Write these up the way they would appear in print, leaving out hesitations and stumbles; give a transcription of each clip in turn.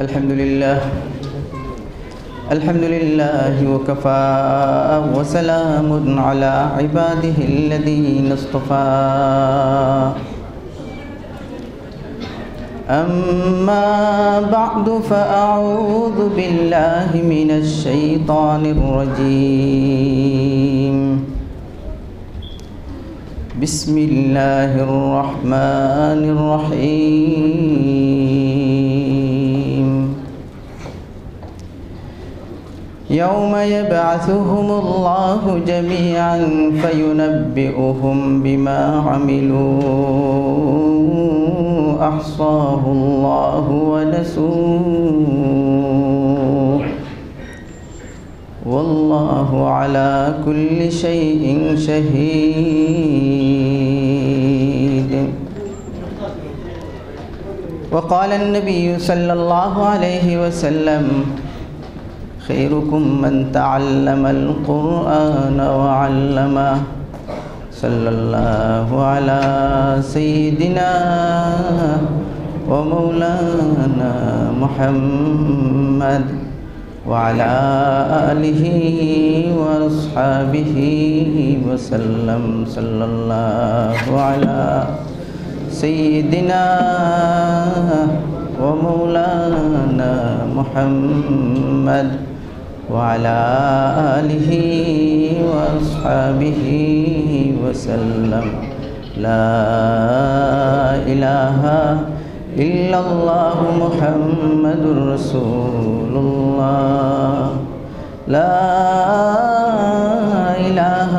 الحمد لله وكفى وسلام على عباده الذين اصطفى أما بعد فأعوذ بالله من الشيطان الرجيم بسم الله الرحمن الرحيم يوم يبعثهم الله جميعا فينبئهم بما عملوا أحصاه الله ونسوه والله على كل شيء شهيد. وقال النبي صلى الله عليه وسلم خيركم من تعلم القرآن وعلمه صلى الله على سيدنا ومولانا محمد وعلى آله وأصحابه وسلم صلى الله على سيدنا ومولانا محمد وعلى آله وأصحابه وسلم. لا إله إلا الله محمد رسول الله. لا إله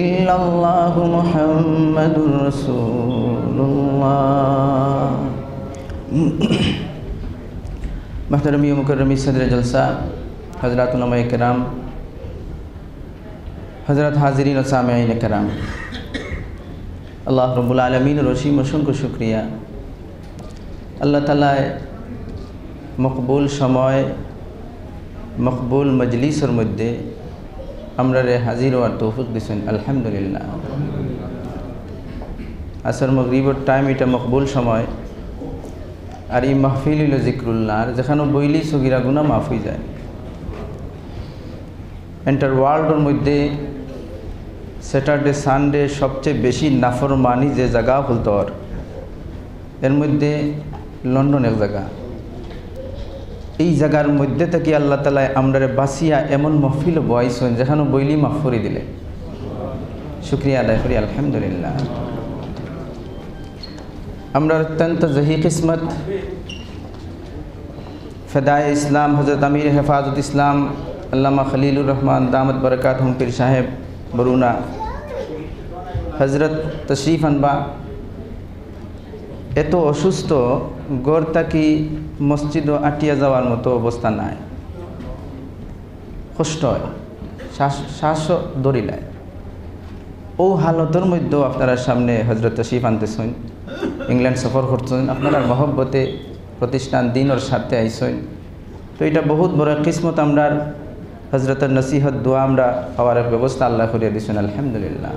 إلا الله محمد رسول الله. محترمی و مکرمی صدر جلسہ حضرات علماء کرام, হযরত হাজিরিন ও সামিঈন کرام, আল্লাহ রাব্বুল আলামিনের অসীম অসংখ্য শুকরিয়া. আল্লাহ তাআলা মকবুল সময় মকবুল মজলিসের মধ্যে আমরা হাজির হওয়ার তৌফিক দিয়েছেন. আলহামদুলিল্লাহ. আসর মাগরিবের টাইম, এটা মকবুল সময়. আর এই মাহফিল হইল জিক্রুল্লাহর, যেখানে বইলি সগিরা গুনাহ মাফ হয়ে যায়. এন্টার ওয়ার্ল্ডের মধ্যে স্যাটারডে সানডে সবচেয়ে বেশি নাফরমানি যে জায়গা হলতর, এর মধ্যে লন্ডন এক জায়গা. এই জায়গার মধ্যে থেকে আল্লাহ তাআলা আমরারে বাসিয়া এমন মাহফিল বয়াইছেন যেখানে বইলি মাফ করে দিলে. শুকরিয়া আদায় করি আলহামদুলিল্লাহ. আমরা অত্যন্ত জহি কিসমত ফেদায়ে ইসলাম হযরত আমির হেফাজত ইসলাম আল্লামা খলিলুর রহমান দামত বরকাতহুম পীর সাহেব বরুনা হজরত তশরিফ আনবা এত অসুস্থ, গড় তাকি মসজিদও আটিয়া যাওয়ার মতো অবস্থা নাই. কষ্ট হয়, শ্বাসও দরিলায়. ও হালতের মধ্যেও আপনারা সামনে হজরত তশরিফ আনতেছেন, ইংল্যান্ড সফর করছেন, আপনারা মহব্বতে প্রতিষ্ঠান দিনের স্বার্থে আইসেন. তো এটা বহুত বড় কিসমত. আমরা হজরতের নসিহত দোয়া আমরা পাওয়ার ব্যবস্থা আল্লাহ করিয়া দিয়েছেন. আলহামদুলিল্লাহ.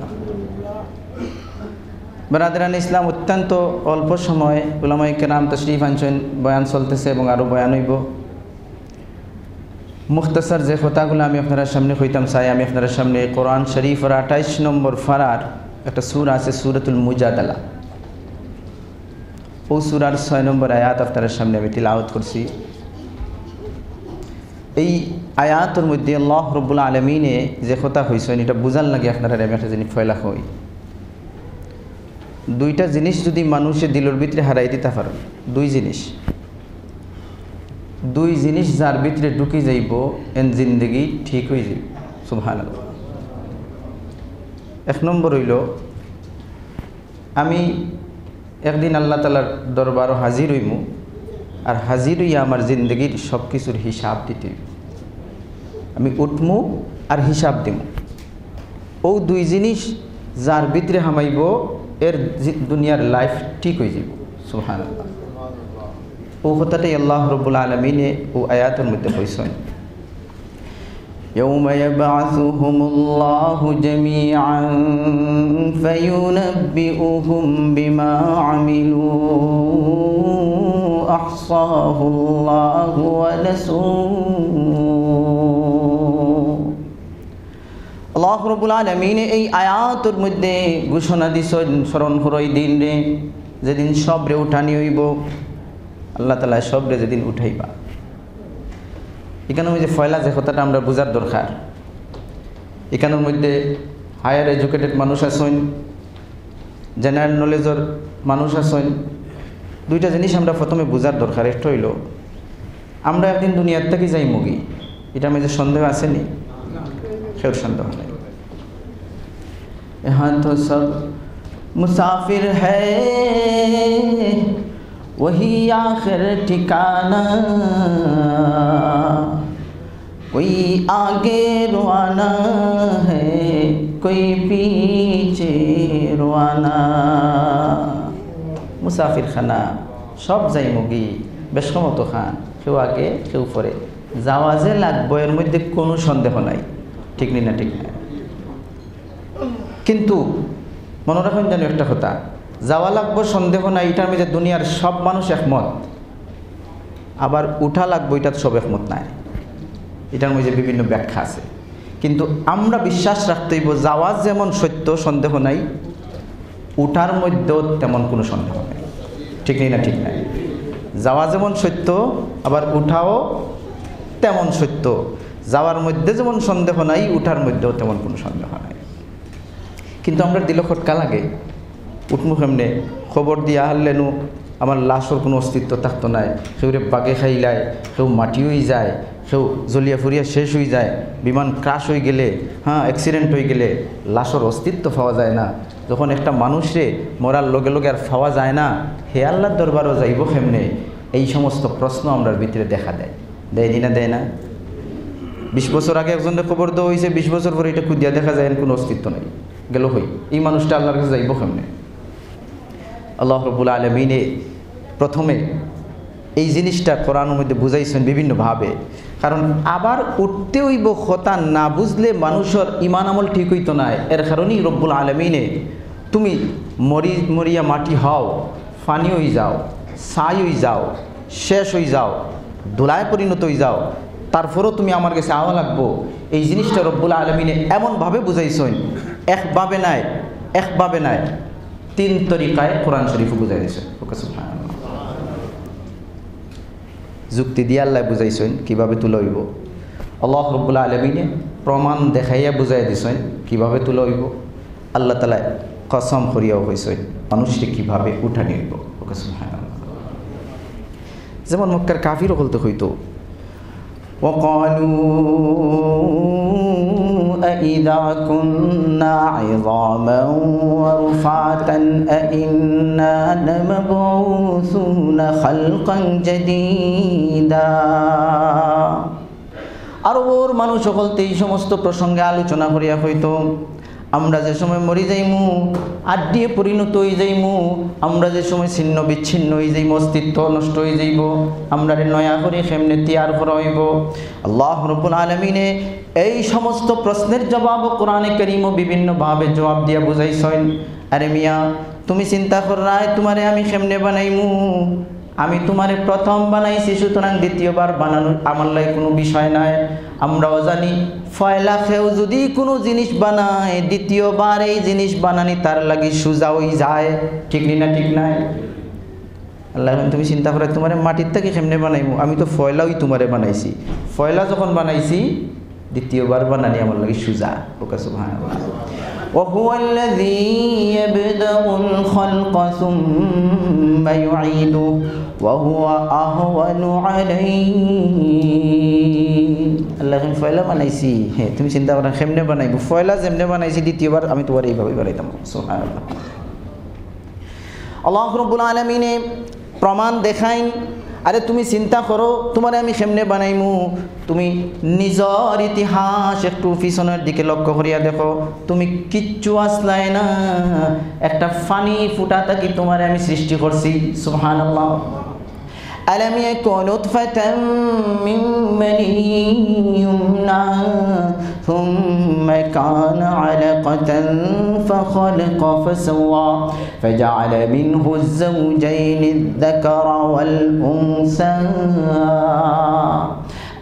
বারাদারান ইসলাম, অত্যন্ত অল্প সময় উলামায়ে কেরাম তশরিফ আনছেন, বয়ান চলতেছে এবং আরও বয়ান হইব. মুখতাসার যে কথাগুলো আমি আপনার সামনে কইতাম চাই, আমি আপনার সামনে কোরআন শরীফের 28 নম্বর ফারার একটা সূরা আছে, সূরাতুল মুজাদালা. ও সূরার 6 নম্বর আয়াত আপনার সামনে আমি তিলাওয়াত করছি. এই আয়াতের মধ্যে আল্লাহ রাব্বুল আলামিনে যে কথা হইছেন এটা বুঝার লাগে আপনারা আমি একটা জিনিস ফয়লা হই. দুইটা জিনিস যদি মানুষের দিলের ভিতরে হারাই দিতে পারে, দুই জিনিস যার ভিতরে ঢুকে যাইব এন জিন্দগি ঠিক হয়ে যাবে. সুবহানাল্লাহ. এক নম্বর হইল, আমি একদিন আল্লাহ তাআলার দরবারও হাজির হইমু, আর হাজির হইয়া আমার জিন্দগির সব কিছুর হিসাব দিতে আমি উঠমু আর হিসাব দিব. ও দুই জিনিস যার ভিতরে হামাইব এর দুনিয়ার লাইফ ঠিক হয়ে যাব. সুবহানাল্লাহ. ও কথাটাই আল্লাহ রাব্বুল আলামিনে ও আয়াতের মধ্যে কইছেন, يوم يبعثهم الله جميعا فينبئهم بما عملوا أحصاه আহসাহুল্লাহু ওয়া নাসূহ। আল্লাহ রাব্বুল আলামিন এই আয়াতের মধ্যে ঘোষণা দিছেন স্মরণ করই দিন রে যেদিন সবরে উঠানি হইব, আল্লাহ তাআলা সবরে যেদিন উঠাইবা। এখানের মধ্যে ফয়লা যে কথাটা আমরা বোঝার দরকার। এখানের মধ্যে হায়ার এডুকেটেড মানুষ আছেন, জেনারেল নলেজের মানুষ আছেন। দুইটা জিনিস আমরা প্রথমে বোঝার দরকার। একটা হইল আমরা একদিন দুনিয়ার থেকে যাই মুগি, এটার মধ্যে সন্দেহ আসেনি? কেউ সন্দেহ নেই। यहाँ तो सब मुसाफिर है वही आखिर ठिकाना, कोई आगे रवाना है कोई पीछे रवाना। मुसाफिर खाना सब যাই মুগি বেশমতো খান, কেউ আগে কেউ পরে, যাওয়া যে লাগবে এর মধ্যে কোনো সন্দেহ নাই। ঠিক না? ঠিক না। কিন্তু মনে রাখুন যেন একটা কথা, যাওয়া লাগবো সন্দেহ নাই, এটার মধ্যে দুনিয়ার সব মানুষ একমত। আবার উঠা লাগবো এটা সব একমত নাই, এটার মধ্যে বিভিন্ন ব্যাখ্যা আছে। কিন্তু আমরা বিশ্বাস রাখতে হইব যাওয়া যেমন সত্য সন্দেহ নাই, উঠার মধ্যেও তেমন কোনো সন্দেহ নাই। ঠিক না? ঠিক নাই। যাওয়া যেমন সত্য আবার উঠাও তেমন সত্য। যাওয়ার মধ্যে যেমন সন্দেহ নাই, উঠার মধ্যেও তেমন কোনো সন্দেহ নাই। কিন্তু আমরা দিল খটকা লাগে, উঠমু কেমনে, খবর দিয়া হারলেনু আমার লাশর কোনো অস্তিত্ব থাকতো নাই, সেউরে বাগে খাইলায়, কেউ মাটি হয়ে যায়, কেউ জ্বলিয়া ফুরিয়া শেষ হয়ে যায়, বিমান ক্রাশ হয়ে গেলে, অ্যাক্সিডেন্ট হয়ে গেলে লাশর অস্তিত্ব পাওয়া যায় না। যখন একটা মানুষে মরার লগে লগে আর পাওয়া যায় না, হে আল্লাহর দরবারও যাইব কেমনে? এই সমস্ত প্রশ্ন আমরার ভিতরে দেখা দেয়। দেয় না? দেয় না? 20 বছর আগে একজনের খবর দেওয়া হয়েছে, 20 বছর পরে এটা খুঁজিয়া দেখা যায় কোনো অস্তিত্ব নেই, গেল হই। এই মানুষটা আল্লাহর কাছে যাইব কেমনে? আল্লাহ রাব্বুল আলামিন প্রথমে এই জিনিসটা কোরআনের মধ্যে বুঝাইছেন বিভিন্নভাবে। কারণ আবার উঠতে হইব কথা না বুঝলে মানুষের ইমান আমল ঠিক হইতো না। এর কারণেই রব্বুল আলামিনে তুমি মরিয়া মাটি হও, ফানি হয়ে যাও, ছাই হয়ে যাও, শেষ হয়ে যাও, ধুলায় পরিণত হয়ে যাও, তারপরেও তুমি আমার কাছে আওয়া লাগবো। এই জিনিসটা রব্বুল আলামিনে এমনভাবে বুঝাইছেন, একভাবে নাই 3 তরিকায় কোরআন শরীফ বুঝাই দিয়েছেন। যুক্তি দিয়ে আল্লাহ বুঝাইছেন কীভাবে তুলে হইব। আল্লাহ রব্বুল আলামিনে প্রমাণ দেখাইয়া বুঝাই দিয়েছেন কীভাবে তুলে হইব। আল্লাহ তাআলা কসম করিয়াও হয়েছেন মানুষকে কীভাবে উঠানি হইব। যেমন মক্কার কাফিরও বলতে হইতো, وقالوا أإذا كنا عظاما ورفاتا أإنا لمبعوثون خلقا جديدا। আরবের মানুষ সকলতে এই সমস্ত প্রসঙ্গে আলোচনা করিয়া হইতো, আমরা যে সময় মরি যাইমু, আড্ডিয়ে পরিণত হয়ে যাইমু, আমরা যে সময় ছিন্ন বিচ্ছিন্ন হয়ে যাইমু, অস্তিত্ব নষ্ট হয়ে যাইব, আমরা নয়া করে কেমনে তিয়ার করা হইব। আল্লাহ রাব্বুল আলামিনে এই সমস্ত প্রশ্নের জবাব কোরআনে কারীম বিভিন্নভাবে জবাব দিয়া বুঝাইছেন। আরে মিয়া তুমি চিন্তা কর রায় তোমারে আমি কেমনে বানাইমু, আমি তোমারে প্রথম বানাইছি, সুতরাং দ্বিতীয়বার বানানোর আমার লাগে কোনো বিষয় নাই। আমরাও জানি ফয়লা খেয়েও যদি কোনো জিনিস বানায়, দ্বিতীয়বার এই জিনিস বানানি তার লাগে সোজা হয়ে যায়। ঠিক না? ঠিক নাই? আল্লাহ তুমি চিন্তা করে তোমারে মাটির থেকে কেমনে বানাইমু, আমি তো ফয়লাওই তোমারে বানাইছি, ফয়লা যখন বানাইছি দ্বিতীয়বার বানানি আমার লাগে সোজা। ওকে সুবহানাল্লাহ। وهو الذي يبدأ الخلق ثم يعيده وهو أهون عليه। আল্লাহ ফয়লা বানাইছি, হ্যাঁ তুমি চিন্তা করো কেমনে বানাইবো, ফয়লা যেমনে বানাইছি দ্বিতীয়বার আমি তোমার এইভাবে বানাইতাম। সুবহানাল্লাহ। আল্লাহ রাব্বুল আলামিন প্রমাণ দেখাইন, আরে তুমি চিন্তা করো তোমারে আমি কেমনে বানাইমু, তুমি নিজের ইতিহাস একটু পিছনের দিকে লক্ষ্য করিয়া দেখো, তুমি কিচ্ছু আসলাই না, একটা ফানি ফুটা থাকি তোমারে আমি সৃষ্টি করছি। সুবহানাল্লাহ। ألم يكن نطفة من مني يمنى ثم كان علقة فخلق فسوى فجعل منه الزوجين الذكر والأنثى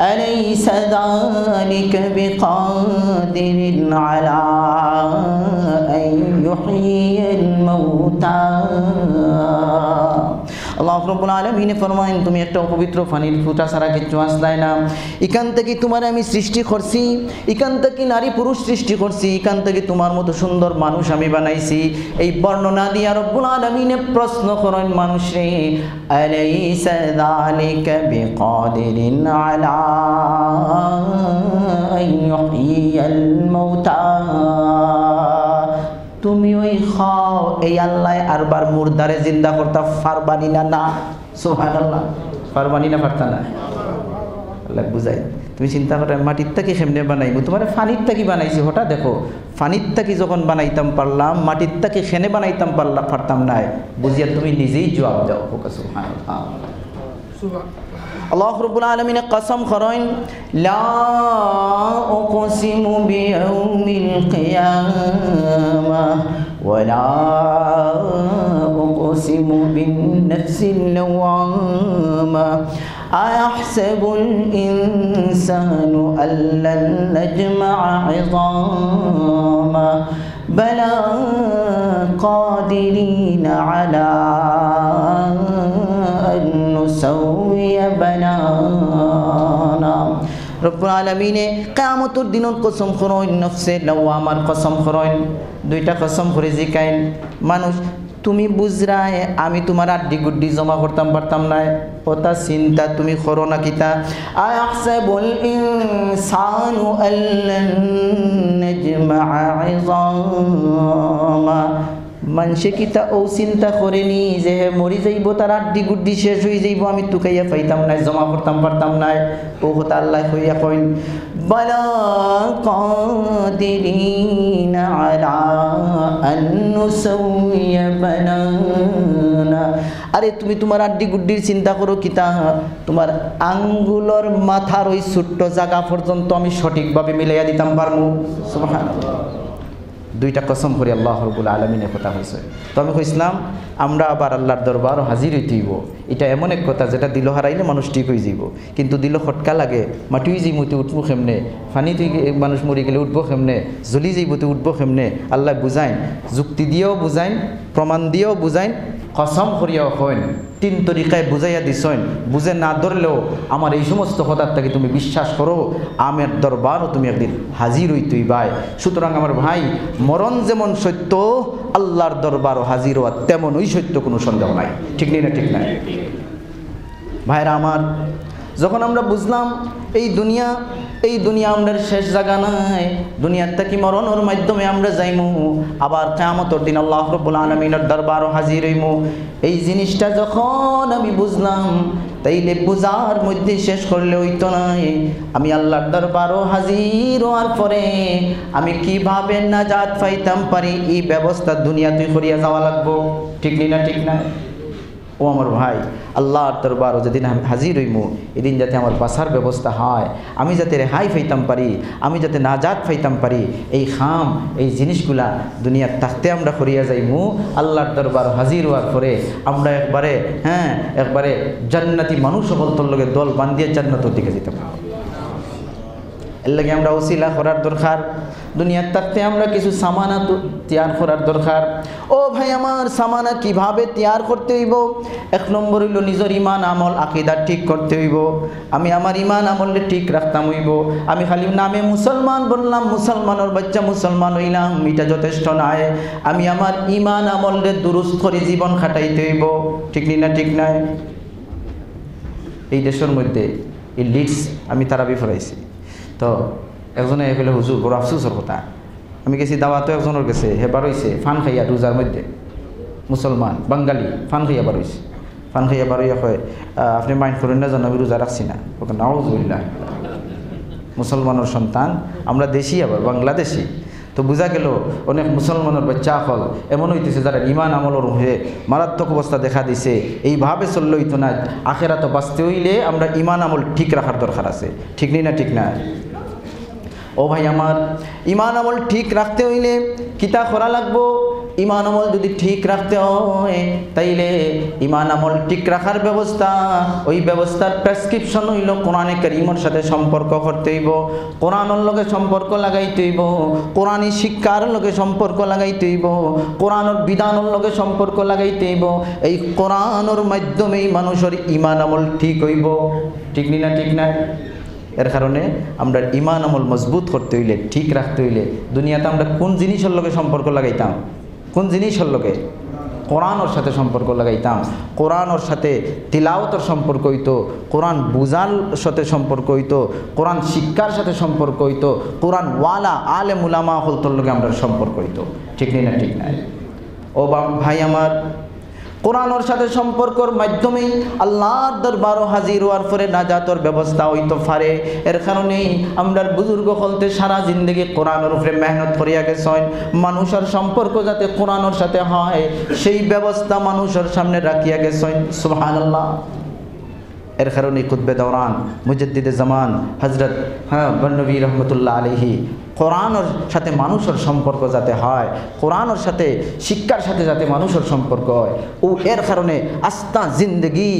أليس ذلك بقادر على أن يحيي الموتى আল্লাহ রাব্বুল আলামিন ফরমায়েন তুমি একটা পবিত্র পানির ফুটা ছাড়া কিছু আসলাই না এখান থেকে তোমার আমি সৃষ্টি করছি এখান থেকে নারী পুরুষ সৃষ্টি করছি এখান থেকে তোমার মতো সুন্দর মানুষ আমি বানাইছি এই বর্ণনা দিয়া রব্বুল আলামিন প্রশ্ন করেন মানুষে আলাইসা যালিকা বিকাদিরিন আলা আন ইউহয়িল মাউতা তুমি ওই খাও এই আল্লাহ আরবার মুর্দারে জিন্দা করতে পারবানি না না সুবহানাল্লাহ পারবানি না পারতা না আল্লাহ বুঝাই তুমি চিন্তা করে মাটির থেকে কেমনে বানাইবো তোমার পানির থেকে বানাইছি হঠাৎ দেখো পানির থেকে যখন বানাইতাম পারলাম মাটির থেকে খেনে বানাইতাম পারতাম না বুঝিয়া তুমি নিজেই জবাব দাও সুবহানাল্লাহ আল্লাহ রাব্বুল আলামিন কসম করেন লা উকসিমু বিয়াউমিল কিয়ামাহ ওয়া লা উকসিমু বিন নাফসিল লাওয়ামা আয়াহসাবুল ইনসানু আল্লান নাজমা'a 'idama বালা কাদিরিনা আলা নুসাউইয়া বানানা রব্বুল আলামিনে কিয়ামতের দিনের কসম করেন নফসে লাওয়ামার কসম করেন দুইটা কসম করে জিকাইন মানুষ তুমি বুঝরায় আমি তোমার আড্ডি গুড্ডি জমা করতাম পারতাম না ওটা চিন্তা তুমি করো না কিতা আয়াহসাবুল ইনসানু আল্লান নাজমা'a 'idama মানুষে কিতা ও চিন্তা করেনি যে মরি যাইব তার আড্ডি গুড্ডি শেষ হয়ে যাইব আমি টুকাইয়া পাইতাম না জমা করতাম পারতাম না ও কথা আল্লাহ হইয়া কইন বালা কাদিরিনা আলা আন নুসাউইয়া বানানা আরে তুমি তোমার আড্ডি গুড্ডির চিন্তা করো কিতা তোমার আঙ্গুলর মাথার ওই ছোট্ট জায়গা পর্যন্ত আমি সঠিকভাবে মিলাইয়া দিতাম পারবো সুবহানাল্লাহ দুইটা কসম করে আল্লাহ রাব্বুল আলামিনের কথা হয়েছে তো আমি কইছিলাম আমরা আবার আল্লাহর দরবার হাজির হইতেইব এটা এমন এক কথা যেটা দিল হারাইলে মানুষ ঠিক হয়ে যাইব কিন্তু দিল খটকা লাগে মাটি হয়ে যাইমতে উঠবো কেমনে ফানি থেকে মানুষ মরে গেলে উঠবো কেমনে জ্বলি যাইবতে উঠবো কেমনে আল্লাহ বুঝাইন যুক্তি দিয়েও বুঝাইন প্রমাণ দিয়েও বুঝাইন কসম করিয়াও হইন তিন তরিকায় বুঝাইয়া দিছেন বুঝে না ধরলেও আমার এই সমস্ত কথার থেকে তুমি বিশ্বাস করো আমার দরবারও তুমি একদিন হাজির হইতেই ভাই সুতরাং আমার ভাই মরণ যেমন সত্য আল্লাহর দরবারও হাজির হওয়া তেমনই সত্য কোনো সন্দেহ নাই ঠিক নেই না ঠিক নাই ভাইরা আমার যখন আমরা বুঝলাম এই দুনিয়া আমরা শেষ জায়গা নাই দুনিয়ার থেকে মরণের মাধ্যমে আমরা যাইমু আবার কিয়ামতের দিন আল্লাহ রাব্বুল আলামিনের দরবারও হাজির হইমু এই জিনিসটা যখন আমি বুঝলাম তাইলে বুঝার মধ্যে শেষ করলে হইতো না আমি আল্লাহর দরবারও হাজির হওয়ার পরে আমি কিভাবে নাজাত পাইতাম পারি এই ব্যবস্থা দুনিয়াতে করিয়া যাওয়া লাগবো ঠিক না ঠিক না ও আমার ভাই আল্লাহর দরবারও যেদিন আমি হাজির হইমু এদিন যাতে আমার বাঁচার ব্যবস্থা হয় আমি যাতে রেহাই পাইতাম পারি আমি যাতে নাজাত পাইতাম পারি এই খাম এই জিনিসগুলা দুনিয়ার থাকতে আমরা করিয়া যাইমু আল্লাহর দরবার হাজির হওয়ার পরে আমরা একবারে জান্নাতি মানুষ সকল লগে দল বান্ধিয়ে জান্নাতের দিকে যেতে পারবো এর লাগে আমরা ওসিলা করার দরকার দুনিয়ার থাকতে আমরা কিছু সামানা তৈয়ার করার দরকার ও ভাই আমার সামানা কিভাবে তৈয়ার করতে হইব এক নম্বর হইল নিজের ইমান আমল আকীদা ঠিক করতে হইব আমি আমার ইমান আমলে ঠিক রাখতাম হইব আমি খালি নামে মুসলমান বললাম মুসলমানের বাচ্চা মুসলমান হইলাম এটা যথেষ্ট নয় আমি আমার ইমান আমলে দুরুস্ত করে জীবন খাটাইতে হইব ঠিক না ঠিক নাই এই দেশের মধ্যে এই লিডস আমি তারাবি ফরাইছি তো একজনে এফেলে হুজুর বড় আফসোসের কথা আমি গেছি দাওয়াতো একজনের গেছে হেবার হয়েছে ফান খাইয়া রোজার মধ্যে মুসলমান বাঙালি ফান খাইয়া বার হয়েছে ফান খাইয়া বার হইয়া কয় আপনি মাইন্ড করেন না জানো আমি রোজা রাখছি না ওকে নাউজুবিল্লাহ মুসলমানের সন্তান আমরা দেশি আবার বাংলাদেশি তো বোঝা গেল অনেক মুসলমানের বাচ্চা হল এমন হইতেছে যারা ইমান আমলের হয়ে মারাত্মক অবস্থা দেখা দিছে, এইভাবে চললে হইতো না। আখেরাত বাঁচতে হইলে আমরা ইমান আমল ঠিক রাখার দরকার আছে, ঠিক নেই না? ঠিক না? ও ভাই আমার, ইমান আমল ঠিক রাখতে হইলে কিতা করা লাগবো? ইমান আমল যদি ঠিক রাখতে হয় তাইলে ইমান আমল ঠিক রাখার ব্যবস্থা, ওই ব্যবস্থার প্রেসক্রিপশন হইল কোরআনে কারীমের সাথে সম্পর্ক করতে হইব, কোরআনের লগে সম্পর্ক লাগাইতে হইব, কোরআনী শিক্ষার লগে সম্পর্ক লাগাইতে হইব, কোরআনের বিধানের লগে সম্পর্ক লাগাইতে হইব। এই কোরআনের মাধ্যমেই মানুষের ইমান আমল ঠিক হইব, ঠিক নি না? ঠিক না? এর কারণে আমরা ইমান আমল মজবুত করতে হইলে, ঠিক রাখতে হইলে দুনিয়াতে আমরা কোন জিনিসের লগে সম্পর্ক লাগাইতাম? কোন জিনিসের লগে? কোরআনের সাথে সম্পর্ক লাগাইতাম, কোরআনের সাথে তিলাওয়াতের সম্পর্ক হইতো, কোরআন বুঝার সাথে সম্পর্ক হইতো, কোরআন শিক্ষার সাথে সম্পর্ক হইতো, কোরআন ওয়ালা আলেম উলামা হলতর লগে আমরা সম্পর্ক হইতো, ঠিক নেই না? ঠিক নাই? ও ভাই আমার, কোরআনের সাথে সম্পর্কর মাধ্যমেই আল্লাহর দরবারও হাজির হওয়ার পরে নাজাতের ব্যবস্থা হইতে পারে। এর কারণেই আমরা বুজুর্গ হলতে সারা জিন্দগি কোরআনের উপরে মেহনত করিয়া গেছেন। মানুষের সম্পর্ক যাতে কোরআনের সাথে হয় সেই ব্যবস্থা মানুষের সামনে রাখিয়া গেছেন। সুবহানাল্লাহ। এর কারণে কুতবে দৌরান মুজাদ্দিদে জামান হযরত নবী রহমতুল্লাহ আলাইহি কোরআনের সাথে মানুষের সম্পর্ক যাতে হয়, কোরআনের সাথে শিক্ষার সাথে যাতে মানুষের সম্পর্ক হয়, ও এর কারণে আস্তা জিন্দগি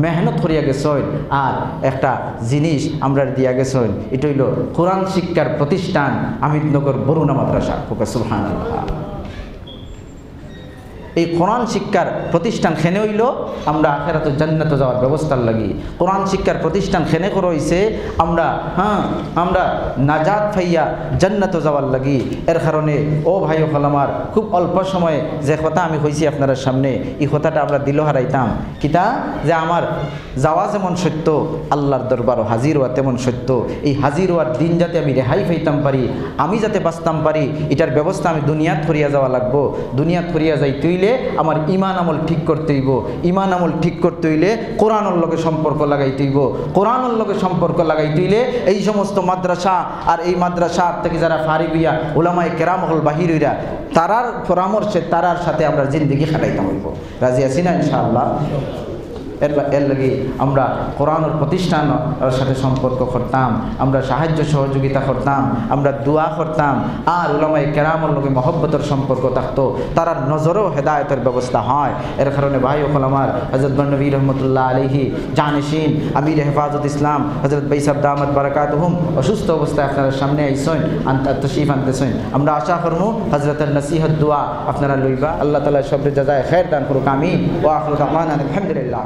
মেহনত করিয়া গেছেন। আর একটা জিনিস আমরা দিয়া গেছেন, এটা হইল কোরআন শিক্ষার প্রতিষ্ঠান আমিদনগর বরুণা মাদ্রাসা। সুবহানাল্লাহ। এই কোরআন শিক্ষার প্রতিষ্ঠান খেনে হইল আমরা আখেরাতে জান্নাতে যাওয়ার ব্যবস্থার লাগি। কোরআন শিক্ষার প্রতিষ্ঠান খেনে করে হইছে আমরা নাজাত পাইয়া জান্নাতে যাওয়ার লাগি। এর কারণে ও ভাই ও আমার, খুব অল্প সময়ে যে কথা আমি কইছি আপনার সামনে, এই কথাটা আমরা দিল হারাইতাম কিতা, যে আমার যাওয়া যেমন সত্য, আল্লাহর দরবারও হাজির হওয়া তেমন সত্য। এই হাজির হওয়ার দিন যাতে আমি রেহাই পাইতাম পারি, আমি যাতে বাঁচতাম পারি, এটার ব্যবস্থা আমি দুনিয়াত করিয়া যাওয়া লাগবো। দুনিয়াত করিয়া যাই তুইলে আমার ইমান আমল ঠিক করতে হইব। ইমান আমল ঠিক করতে হইলে কোরআনের লগে সম্পর্ক লাগাইতে হইব। কোরআনের লগে সম্পর্ক লাগাইতে হইলে এই সমস্ত মাদ্রাসা আর এই মাদ্রাসা থেকে যারা ফারিগ হইয়া উলামায়ে কেরাম হল বাহির হইরা তারার পরামর্শে তারার সাথে আমরা জিন্দেগি কাটাইতে হইব। রাজি আছি না ইনশাআল্লাহ? এর লাগে আমরা কোরআনের প্রতিষ্ঠানের সাথে সম্পর্ক করতাম, আমরা সাহায্য সহযোগিতা করতাম, আমরা দোয়া করতাম, আর উলামায়ে কেরামের লগে মহব্বতের সম্পর্ক থাকতো, তারার নজরেও হেদায়েতের ব্যবস্থা হয়। এর কারণে ভাই ও আমার হযরত নবী রহমতুল্লাহ আলাইহি জানিসিন আমির হেফাজত ইসলাম হযরত বাইসাব দামাত বারাকাতুহুম অসুস্থ অবস্থায় আপনার সামনে আইসেন, তশরিফ আনতেছেন। আমরা আশা করবো হযরতের নসিহত দোয়া আপনারা লইবা। আল্লাহ তাআলা সবরে জাযায়ে খায়ের দান করুক। আমিন। ওয়া আখিরু দাওয়ানা আলহামদুলিল্লাহ।